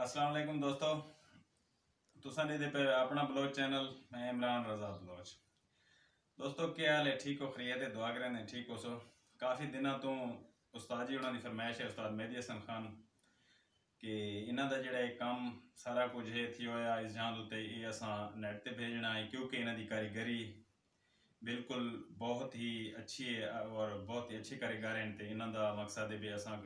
अस्सलाम वालेकुम दोस्तों, तुसा ने पे अपना ब्लॉग चैनल मैं इमरान रजा बलोच। दोस्तों क्या हाल है? ठीक हो? खैरियत है? दुआ करें ठीक हो सो। काफ़ी दिनों तो उस्ताद जी उन्होंने फरमाइश है उस्ताद मेहदी हसन खान कि इन्हों का जोड़ा काम सारा कुछ है थी होया इस जहां उत्ते ये असा नैट ते भेजना है क्योंकि इन्हों की कारीगरी बिल्कुल बहुत ही अच्छी है और बहुत ही अच्छी कारीगर हैं। तो इन्हों का मकसद है भी असा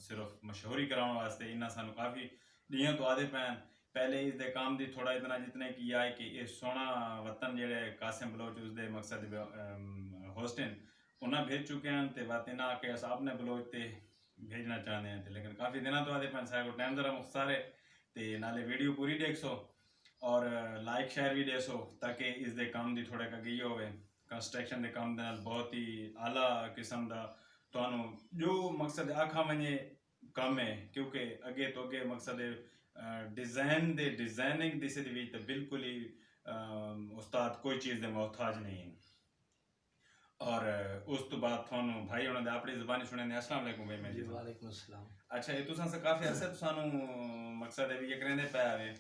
सिर्फ मशहूरी कराने वास्ते इन्हें सानू काफ़ी दियाँ तो आदे पैन पहले इस दे काम दी थोड़ा इतना जितने किया है कि ये सोना वतन जेड़े कासिम बलोच उसके मकसद होस्टिन उन्हें भेज चुके हैं तो बात ना कि अस आपने बलोच ते भेजना चाहते हैं लेकिन काफ़ी दिनों तो आदे पैन सारे टाइम जरा मुख्तार है तो नाले वीडियो पूरी देख सो और लाइक शेयर भी दे सो ताकि इस दे काम दी थोड़ा कगी होवे कंस्ट्रक्शन के काम दे बहुत ही आला किस्म का तो जो मकसद आखा मने कम है क्योंकि अगे तो अगे मकसद डिज़ाइन दे डिज़ाइनिंग दिसे दी तो बिल्कुल ही उस्ताद कोई चीज़ दे मोहताज नहीं है। और उस तो बाद थानू भाई उन्होंने अपनी ज़बानी सुने ने अस्सलाम वालेकुम भाई मेरी वालेकुम अस्सलाम। अच्छा ये तुसा से काफ़ी अरसे तो सानू मकसद है भी ये करेंदे पे आवे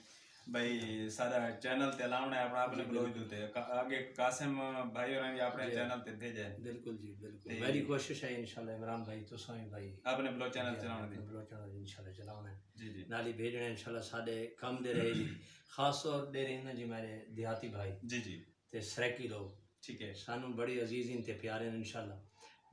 भाई सारा चैनल ते लावना है अपना अपने ब्लॉग दूते आगे कासिम भाई और भी अपने चैनल ते भेजे बिल्कुल जी बिल्कुल मेरी कोशिश है इंशाल्लाह इमरान भाई तो साईं भाई अपने ब्लॉग चैनल चलाने दी ब्लॉग चैनल इंशाल्लाह चलाना है जी जी नाली भेजने इंशाल्लाह साडे कम दे रहे जी खास तौर दे रहे ना जी मेरे देहाती भाई जी जी ते सराकी लोग ठीक है सानू बड़ी अजीज इन ते प्यारे हैं इंशाल्लाह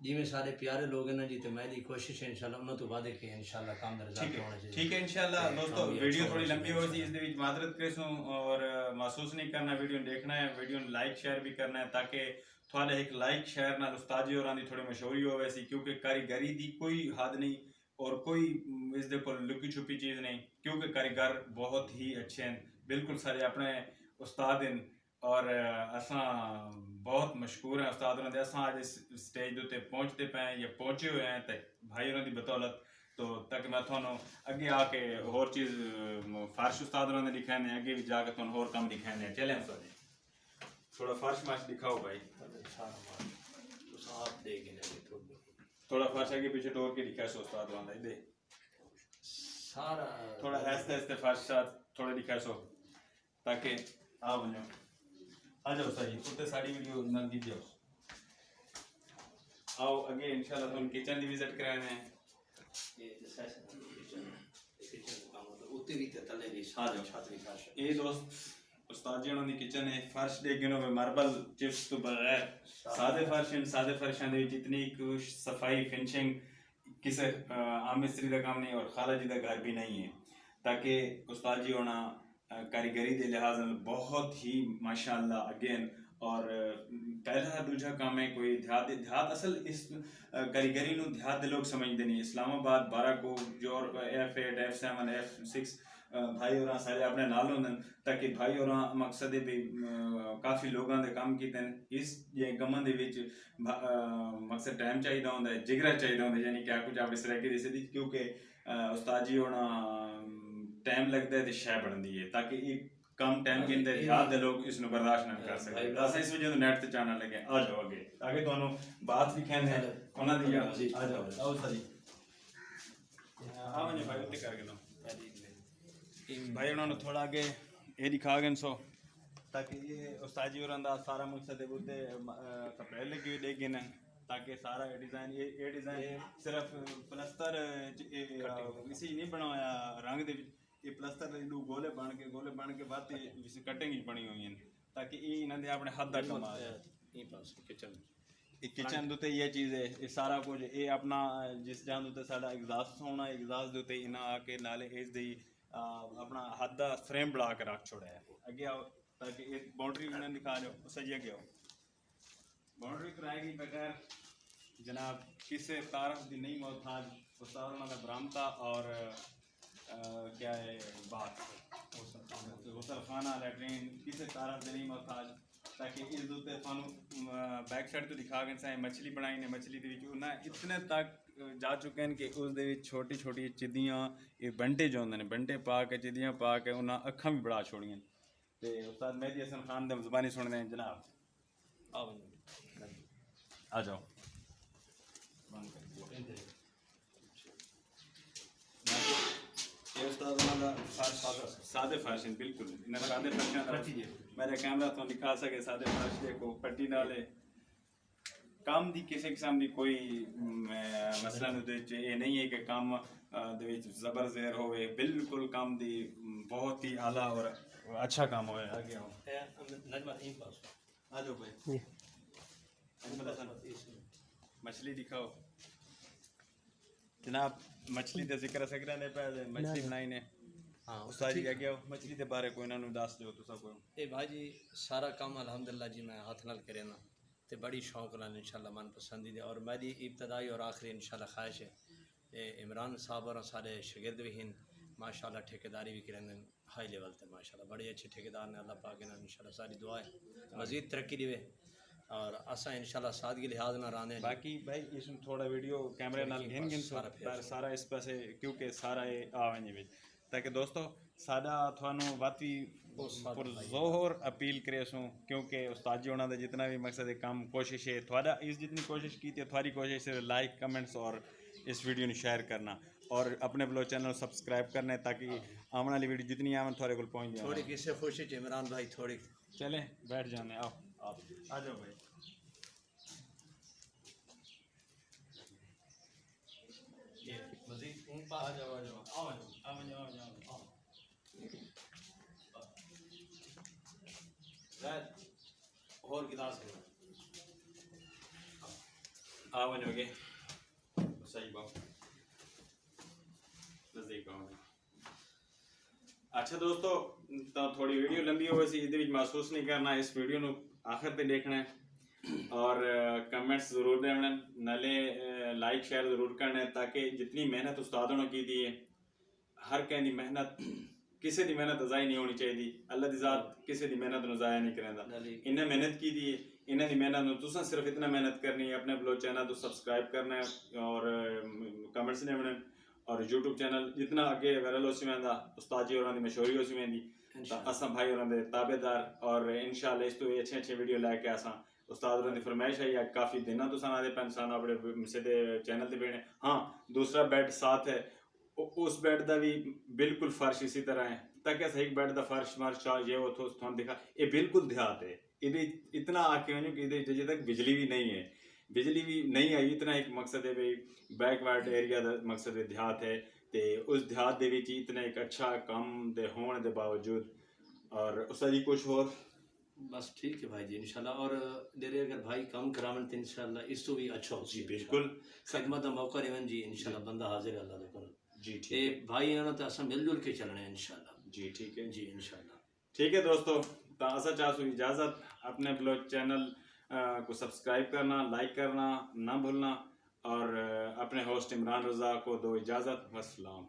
जिवें सारे प्यारे लोग हैं ना जी तो मेरी कोशिश है इंशाल्लाह उन्होंने तो वादे के इंशाल्लाह काम दा रिजल्ट होना चाहिए ठीक है इंशाल्लाह दोस्तों वीडियो थोड़ी लंबी हो सी इस दे विच मादरत करेसो और महसूस नहीं करना वीडियो देखना है वीडियो लाइक शेयर भी करना है ताकि थोड़े एक लाइक शेयर नाल उस्ताद जी होरां दी थोड़ी मशहूरी होवे सी क्योंकि कारीगरी दी कोई हद नहीं और कोई इस दे कोल लुकी छुपी चीज़ नहीं क्योंकि कारीगर बहुत ही अच्छे हैं बिल्कुल सारे अपने उस्ताद हैं और असा बहुत मशहूर हैं उस्ताद उन्होंने असा अज इस स्टेज उत्ते पहुँचते पे या पहुँचे हुए हैं तो भाई उन्होंने बदौलत तो तक मैं थोनो अगे आके होर चीज़ फर्श उस्ताद उन्होंने दिखाने अगे भी जाके थोनो होर काम दिखाने चले उस्ताद जी थोड़ा फर्श माश दिखाओ भाई थोड़ा फर्श आगे पीछे डोर के दिखा सो उस्ताद वाला दे सारा थोड़ा ऐसे ऐसे फर्श थोड़ा दिखा सो ताकि आ बनो आ जाओ सही उत्ते सारी वीडियो ना दीजिए आओ अगे इंशाल्लाह तुम किचन दी विजिट कराने हैं ये सेशन किचन काम होता उत्ते भी तले भी आ जाओ छात्री फर्श ये दोस्त उस्ताद जी उन्होंने किचन है फर्श देखने में मार्बल चिप्स तो बगैर सादे फर्शां दे विच इतनी कुछ सफाई फिनिशिंग किसे आम मिस्त्री का काम नहीं और खाला जी का घर भी नहीं है ताकि उस्ताद जी होना कारीगरी के लिहाज बहुत ही माशाल्लाह अगेन और पहला दूजा काम है कोई देहात असल इस कारीगरी नु देहात दे लोग समझते नहीं इस्लामाबाद बाराको जोर F8 F7 F6 भाई और सारे अपने नाल होंगे ताकि भाई और मकसद भी काफ़ी लोगों के काम किए इस ये कमन दे विच मकसद टाइम चाहिए होंगे जिगरा चाहिए होंगे यानी क्या कुछ आप इस तरह की दिसे क्योंकि उस्ताद जी होना टाइम लगता है तो शय बनती है ताकि एक कम टाइम के अंदर याद दे लोग इसनु बर्दाश्त नहीं कर सकते अस इस वजह तो नेट ते चाहना लगे आ जाओ आगे आगे दोनों बात भी कहने हैं उन्होंने दिया आ जाओ आओ सही हाँ मैंने भाई उत्ते करके दो भाई उन्होंने थोड़ा आगे ये दिखा गए सो ताकि ये उस्ताद जी और सारा मकसद है बुद्ध कपड़े लगे हुए देखे ना ताकि सारा ये डिज़ाइन सिर्फ प्लस्तर इसी नहीं बनाया रंग दे ये प्लस्तर गोले बन के बाद कटिंग बनी हुई हैं ताकि ये इन्होंने अपने हाथ का कमा किचन किचन दुते ये चीज़ है ये सारा कुछ ये अपना जिस जहाँ दुते साड़ा एग्जास्ट होना एग्जास्ट दुते इन्हें आके नाले इस दी अपना हाथ का फ्रेम बना के रख छोड़ा है अगे आओ ताकि एक बाउंड्री उन्हें दिखा दो सही अगे आओ बाउंड्री कराएगी बगैर जनाब किसी तारफ की नहीं मोहताज उस्ताद बरामदा और क्या है बात गसल खाना लैट्रीन किसी तारफ से नहीं मोहताज ताकि इस दूते थानू बैक साइड तो दिखा गए साए मछली बनाई ने मछली ना इतने तक जा चुके हैं कि उस छोटी छोटी चिदियाँ ये बंटे जो होंगे बंटे पा के चिदियाँ पा के उन्हें अखा भी बड़ा छोड़ियाँ तो उस्ताद मेहदी हसन खान दे ज़बानी सुनते हैं जनाब आ जाओ ये उस्ताद वाला फर्श सादे फर्श हैं बिल्कुल इन सादे फर्श पट्टी मेरा कैमरा तो दिखा सके सादे फर्श देखो पट्टी नाले काम दी किसी किस्म दी कोई मसला नहीं ये नहीं है कि काम ਦੇ ਵਿੱਚ ਜ਼ਬਰ ਜ਼ੇਰ ਹੋਵੇ ਬਿਲਕੁਲ ਕੰਮ ਦੀ ਬਹੁਤ ਹੀ ਆਲਾ और अच्छा काम होए आ गया नजमा यहीं पास आ जाओ भाई मछली दिखाओ जनाब मछली ਦਾ ਜ਼ਿਕਰ ਸਕਦਾ ਨੇ ਪੈ मछली बनाई ने हाँ उस्ताद जी आ गया मछली ਦੇ ਬਾਰੇ ਕੋਈ ਇਹਨਾਂ ਨੂੰ ਦੱਸ ਦਿਓ ਤੁਸੀਂ ਕੋਈ ਇਹ ਭਾਜੀ ਸਾਰਾ ਕੰਮ ਅਲਹਮਦੁਲਿਲਾ ਜੀ ਮੈਂ ਹੱਥ ਨਾਲ ਕਰੇ ਨਾ ਤੇ ਬੜੀ ਸ਼ੌਕ ਨਾਲ ਇਨਸ਼ਾਅੱਲਾ ਮਨ ਪਸੰਦੀਦਾ और मेरी इब्तदाई और आखिरी इनशाला ख्वाहिश है ये इमरान साहब और सारे शागिर्द भी हैं माशाल्लाह ठेकेदारी भी करें हाई लेवल पे माशाल्लाह बड़े अच्छे ठेकेदार ने अल्लाह पाक ने इंशाल्लाह सारी दुआ है मज़ीद तरक्की दिवे और असा इंशाल्लाह सादगी लिहाज ना रहने बाकी भाई इसमें थोड़ा वीडियो कैमरे नाल गिन सारा इस पासे क्योंकि सारा ये आवे विच ताकि दोस्तों साडा थानू वाती पुरजोर अपील करे सूँ क्योंकि उस्ताद जी उन्होंने जितना भी मकसद है काम कोशिश है थोड़ा इस जितनी कोशिश की थी थोड़ी कोशिश है लाइक कमेंट्स और इस वीडियो ने शेयर करना और अपने ब्लॉग चैनल सब्सक्राइब करना है ताकि आने वाली वीडियो जितनी आवे थोड़े को पहुँच जाए थोड़ी किससे खुशी है इमरान भाई थोड़ी चलें बैठ जाने आओ आप आ जाओ भाई मज़ीद आ जाओ और गिलास आ वजोगे सही बात नज़दीक आओगे अच्छा दोस्तों तो थोड़ी वीडियो लंबी हो वैसे इधर महसूस नहीं करना इस वीडियो ਨੂੰ आखिर पे देखना है और कमेंट्स ज़रूर देना नाले लाइक शेयर ज़रूर करना है ताकि जितनी मेहनत उस्तादों ने की दी है हर कहनी मेहनत किसी की मेहनत ज़ाया नहीं होनी चाहिए अल्लाह की ज़ात किसी की मेहनत को ज़ाया नहीं करेंदा इन्हें मेहनत की दी है इन्हें की मेहनत तुसा सिर्फ इतना मेहनत करनी है अपने ब्लॉग चैनल तो सब्सक्राइब करना है और कमेंट्स ने बने और यूट्यूब चैनल जितना अगे वायरल हो सवेंदा उस्ताद जी और मशहूरी हो सवेंदी असा भाई और ताबेदार और इंशाल्लाह इस तो अच्छे अच्छे वीडियो लैके असा उस्ताद की फरमाइश है काफ़ी दिन तो साना दे पैन अपने सीधे चैनल से भेजने हाँ दूसरा बेड साथ है उस बेड का भी बिल्कुल फर्श इसी तरह है ताकि सही बेड का फर्श मार्श ये वो थोड़ा दिखा ये बिल्कुल देहात है ये इतना आके कि जब तक बिजली भी नहीं है बिजली भी नहीं आई इतना एक मकसद है भाई बैकवर्ड एरिया का मकसद है देहात है तो उस देहात के विच इतना एक अच्छा काम दे होने के बावजूद और उसका जी कुछ और बस ठीक है भाई जी इंशाल्लाह और देरे अगर भाई काम करावन तो इंशाल्लाह इस तो भी अच्छा हो जी बिल्कुल खिदमत का मौका रेवन जी इंशाल्लाह बंदा हाजिर अल्लाह दे कर जी ठीक है भाई इन्होंने तो असा मिलजुल के चलना है इंशाल्लाह जी ठीक है जी इंशाल्लाह ठीक है दोस्तों तो असा चाहूँ इजाज़त अपने ब्लॉग चैनल को सब्सक्राइब करना लाइक करना ना भूलना और अपने होस्ट इमरान रज़ा को दो इजाज़त वस्सलाम।